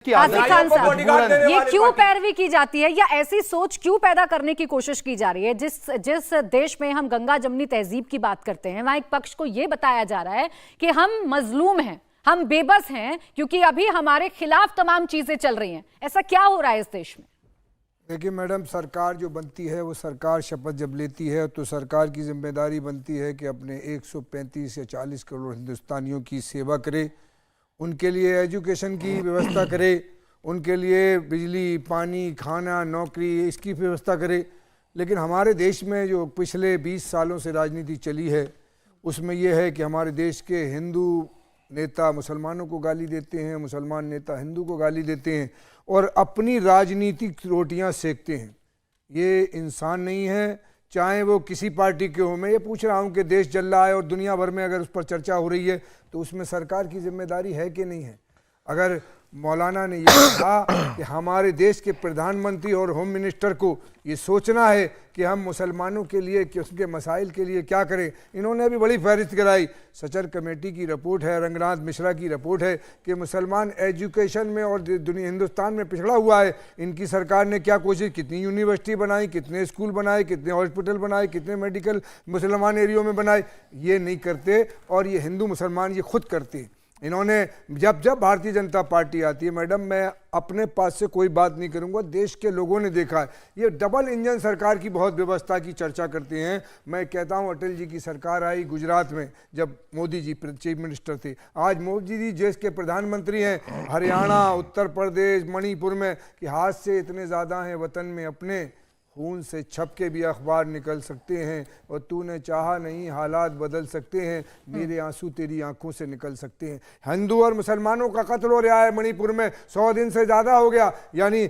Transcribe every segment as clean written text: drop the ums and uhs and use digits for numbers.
आसिफ खान साहब, ये क्यों पैरवी की जाती है या ऐसी सोच क्यों पैदा करने की कोशिश की जा रही है? जिस देश में हम गंगा जमनी तहजीब की बात करते हैं, वहां एक पक्ष को यह बताया जा रहा है कि हम मजलूम हैं, हम बेबस हैं, क्योंकि अभी हमारे खिलाफ तमाम चीजें चल रही हैं। ऐसा क्या हो रहा है इस देश में? देखिए मैडम, सरकार जो बनती है वो सरकार शपथ जब लेती है तो सरकार की जिम्मेदारी बनती है कि अपने 135 या 40 करोड़ हिंदुस्तानियों की सेवा करे, उनके लिए एजुकेशन की व्यवस्था करे, उनके लिए बिजली, पानी, खाना, नौकरी, इसकी व्यवस्था करे। लेकिन हमारे देश में जो पिछले 20 सालों से राजनीति चली है उसमें यह है कि हमारे देश के हिंदू नेता मुसलमानों को गाली देते हैं, मुसलमान नेता हिंदू को गाली देते हैं और अपनी राजनीतिक रोटियां सेकते हैं। ये इंसान नहीं है, चाहे वो किसी पार्टी के हो। मैं ये पूछ रहा हूँ कि देश जल रहा है और दुनिया भर में अगर उस पर चर्चा हो रही है तो उसमें सरकार की जिम्मेदारी है कि नहीं है? अगर मौलाना ने ये कहा कि हमारे देश के प्रधानमंत्री और होम मिनिस्टर को ये सोचना है कि हम मुसलमानों के लिए, कि उसके मसाइल के लिए क्या करें। इन्होंने अभी बड़ी फहरिस्त कराई, सचर कमेटी की रिपोर्ट है, रंगनाथ मिश्रा की रिपोर्ट है कि मुसलमान एजुकेशन में और दुनिया हिंदुस्तान में पिछड़ा हुआ है। इनकी सरकार ने क्या कोशिश, कितनी यूनिवर्सिटी बनाई, कितने स्कूल बनाए, कितने हॉस्पिटल बनाए, कितने मेडिकल मुसलमान एरियो में बनाए। ये नहीं करते और ये हिंदू मुसलमान ये खुद करते। इन्होंने जब भारतीय जनता पार्टी आती है, मैडम मैं अपने पास से कोई बात नहीं करूंगा, देश के लोगों ने देखा है, ये डबल इंजन सरकार की बहुत व्यवस्था की चर्चा करते हैं। मैं कहता हूं अटल जी की सरकार आई गुजरात में जब मोदी जी चीफ मिनिस्टर थे, आज मोदी जी देश के प्रधानमंत्री हैं। हरियाणा, उत्तर प्रदेश, मणिपुर में कि हादसे इतने ज़्यादा हैं वतन में अपने, खून से छप के भी अखबार निकल सकते हैं और तूने चाहा नहीं हालात बदल सकते हैं, मेरे आंसू तेरी आंखों से निकल सकते हैं। हिंदू और मुसलमानों का कत्ल हो रहा है मणिपुर में, 100 दिन से ज़्यादा हो गया। यानी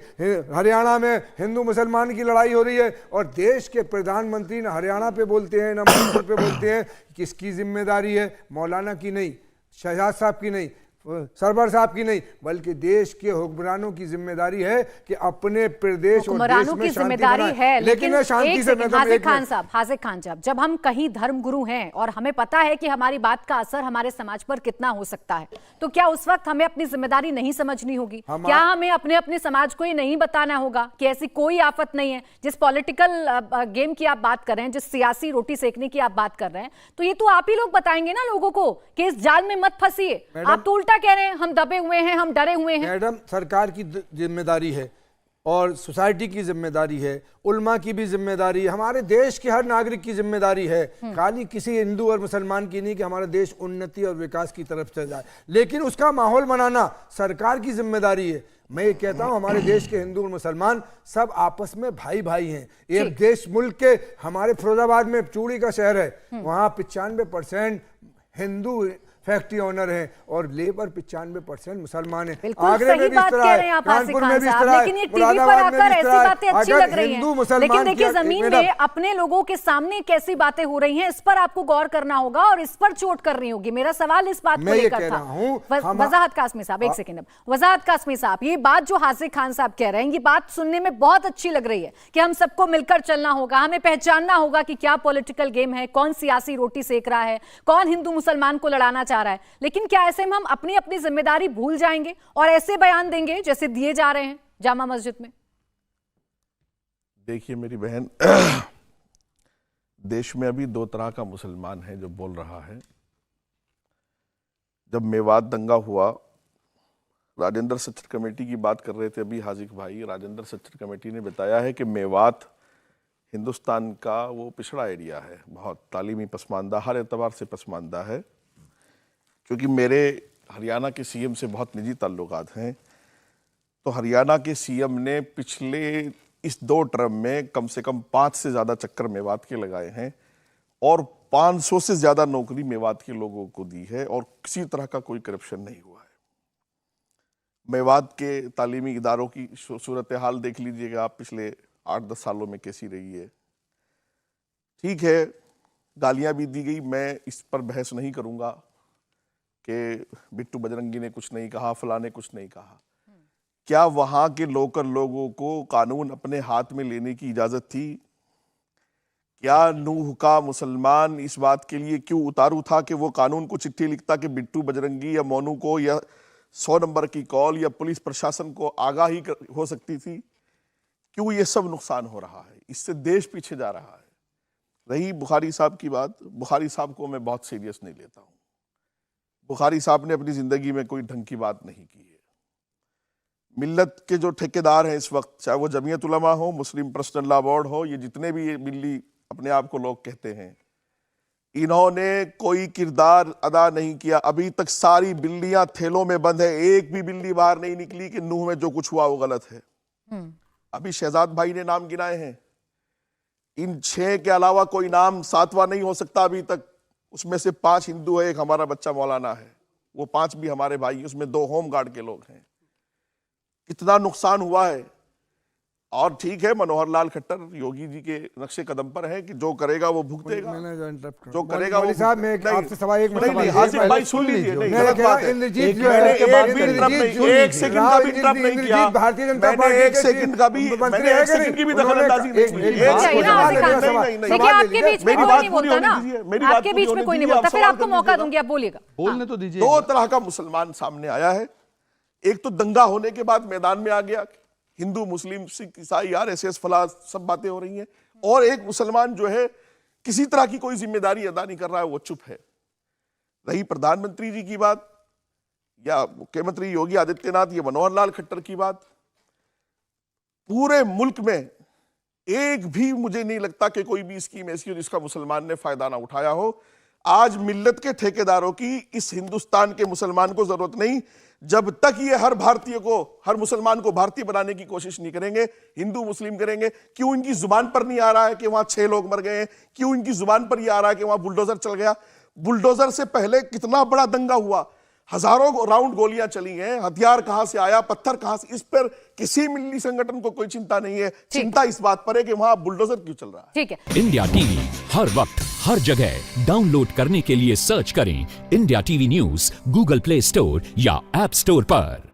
हरियाणा में हिंदू मुसलमान की लड़ाई हो रही है और देश के प्रधानमंत्री न हरियाणा पे बोलते हैं न मणिपुर पे बोलते हैं। किसकी जिम्मेदारी है? मौलाना की नहीं, शहजाद साहब की नहीं, सरवर साहब की नहीं, बल्कि देश के हुक्मरानों की जिम्मेदारी है कि अपने प्रदेश और देश में शांति बनाए। है, लेकिन शांति से हासिफ खान साहब, जब हम कहीं धर्मगुरु हैं और हमें पता है कि हमारी बात का असर हमारे समाज पर कितना हो सकता है, तो क्या उस वक्त हमें अपनी जिम्मेदारी नहीं समझनी होगी? क्या हमें अपने समाज को ये नहीं बताना होगा कि ऐसी कोई आफत नहीं है? जिस पॉलिटिकल गेम की आप बात कर रहे हैं, जिस सियासी रोटी सेकने की आप बात कर रहे हैं, तो ये तो आप ही लोग बताएंगे ना लोगों को कि इस जाल में मत फंसिए। आप तो कह रहे हैं हम दबे हुए हैं, हम डरे हुए हैं। मैडम, सरकार की जिम्मेदारी है और सोसाइटी की जिम्मेदारी है, उल्मा की भी जिम्मेदारी है, हमारे देश के हर नागरिक की जिम्मेदारी है, खाली किसी हिंदू और मुसलमान की नहीं कि हमारा देश उन्नति और विकास की तरफ चल जाए। लेकिन उसका माहौल बनाना सरकार की जिम्मेदारी है। मैं ये कहता हूं हमारे देश के हिंदू और मुसलमान सब आपस में भाई भाई हैं। एक देश मुल्क के, हमारे फिरोजाबाद में चूड़ी का शहर है, वहां 95% हिंदू फैक्ट्री ओनर हैं और लेबर 95% मुसलमान हैं। आगरे में भी इस तरह है, कानपुर में भी इस तरह है, मुरादाबाद में भी इस तरह है। अगर हिंदू मुसलमान, लेकिन देखिए जमीन में अपने लोगों के सामने कैसी बातें हो रही हैं, इस पर आपको गौर करना होगा और इस पर चोट करनी होगी। मेरा सवाल इस बात को लेकर था। वजाहत कासमी साहब, एक सेकंड, वजाहत कासमी साहब, ये बात जो आसिफ खान साहब कह रहे हैं, ये बात सुनने में बहुत अच्छी लग रही है कि हम सबको मिलकर चलना होगा, हमें पहचानना होगा कि क्या पॉलिटिकल गेम है, कौन सियासी रोटी सेक रहा है, कौन हिंदू मुसलमान को लड़ाना चाह रहा है। लेकिन क्या ऐसे में हम अपनी अपनी जिम्मेदारी भूल जाएंगे और ऐसे बयान देंगे जैसे दिए जा रहे हैं जामा मस्जिद में? देखिए मेरी बहन, देश में अभी दो तरह का मुसलमान है जो बोल रहा है। जब मेवात दंगा हुआ, राजेंद्र सच्चर कमेटी की बात कर रहे थे अभी हाजिक भाई, राजेंद्र सच्चर कमेटी ने बताया है कि मेवात हिंदुस्तान का वो पिछड़ा एरिया है, बहुत तालीमी पसमानदा, हर एतबार से पसमानदा है। क्योंकि मेरे हरियाणा के सीएम से बहुत निजी ताल्लुकात हैं, तो हरियाणा के सीएम ने पिछले इस 2 टर्म में कम से कम 5 से ज़्यादा चक्कर मेवात के लगाए हैं और 500 से ज़्यादा नौकरी मेवात के लोगों को दी है और किसी तरह का कोई करप्शन नहीं हुआ है। मेवात के तालीमी इदारों की सूरत हाल देख लीजिएगा आप, पिछले 8-10 सालों में कैसी रही है। ठीक है, गालियाँ भी दी गई, मैं इस पर बहस नहीं करूँगा कि बिट्टू बजरंगी ने कुछ नहीं कहा, फलां ने कुछ नहीं कहा। क्या वहां के लोकल लोगों को कानून अपने हाथ में लेने की इजाजत थी? क्या नूह का मुसलमान इस बात के लिए क्यों उतारू था कि वो कानून को चिट्ठी लिखता कि बिट्टू बजरंगी या मोनू को या 100 नंबर की कॉल या पुलिस प्रशासन को आगाही हो सकती थी। क्यों ये सब नुकसान हो रहा है? इससे देश पीछे जा रहा है। रही बुखारी साहब की बात, बुखारी साहब को मैं बहुत सीरियस नहीं लेता हूं। बुखारी साहब ने अपनी जिंदगी में कोई ढंग की बात नहीं की है। मिल्लत के जो ठेकेदार हैं इस वक्त, चाहे वो जमीयत उलमा हो, मुस्लिम पर्सनल लॉ बोर्ड हो, ये जितने भी ये बिल्ली अपने आप को लोग कहते हैं, इन्होंने कोई किरदार अदा नहीं किया। अभी तक सारी बिल्लियां थैलों में बंद है, एक भी बिल्ली बाहर नहीं निकली कि नूह में जो कुछ हुआ वो गलत है। अभी शहजाद भाई ने नाम गिनाए हैं, इन 6 के अलावा कोई नाम 7वां नहीं हो सकता अभी तक। उसमें से 5 हिंदू है, एक हमारा बच्चा मौलाना है, वो 5 भी हमारे भाई, उसमें 2 होम गार्ड के लोग हैं। कितना नुकसान हुआ है। और ठीक है, मनोहर लाल खट्टर योगी जी के नक्शे कदम पर है कि जो करेगा वो भुगतेगा, जो करेगा वो साहब मैं आपसे सवाल एक हासिफ भाई सुन लीजिए, नहीं गलत बात है। इंद्रजीत मैंने एक सेकंड का भी इंटरप्ट नहीं किया, भारतीय जनता मैंने एक सेकंड का भी, मैंने एक सेकंड की भी दखलंदाजी नहीं की। आपके बीच में कोई नहीं बोलता ना, आपके बीच में कोई नहीं बोलता, फिर आपको मौका दूंगी, आप बोलिएगा। बोलने तो दीजिए। 2 तरह का मुसलमान सामने आया है। एक तो दंगा होने के बाद मैदान में आ गया, हिंदू, मुस्लिम, सिख, ईसाई, आरएसएस, फला सब बातें हो रही हैं। और एक मुसलमान जो है किसी तरह की कोई जिम्मेदारी अदा नहीं कर रहा है, वो चुप है। रही प्रधानमंत्री जी की बात या मुख्यमंत्री योगी आदित्यनाथ या मनोहर लाल खट्टर की बात, पूरे मुल्क में एक भी मुझे नहीं लगता कि कोई भी स्कीम ऐसी हो जिसका मुसलमान ने फायदा ना उठाया हो। आज मिल्लत के ठेकेदारों की इस हिंदुस्तान के मुसलमान को जरूरत नहीं, जब तक ये हर भारतीय को, हर मुसलमान को भारतीय बनाने की कोशिश नहीं करेंगे, हिंदू मुस्लिम करेंगे। क्यों इनकी जुबान पर नहीं आ रहा है कि वहां 6 लोग मर गए हैं? क्यों इनकी जुबान पर यह आ रहा है कि वहां बुलडोजर चल गया? बुलडोजर से पहले कितना बड़ा दंगा हुआ, हजारों राउंड गोलियां चली हैं, हथियार कहां से आया, पत्थर कहां से, इस पर किसी मिल्ली संगठन को कोई चिंता नहीं है। चिंता इस बात पर है कि वहां बुलडोजर क्यों चल रहा है। ठीक है। इंडिया टीवी हर वक्त हर जगह डाउनलोड करने के लिए सर्च करें India TV news Google play store या ऐप स्टोर पर।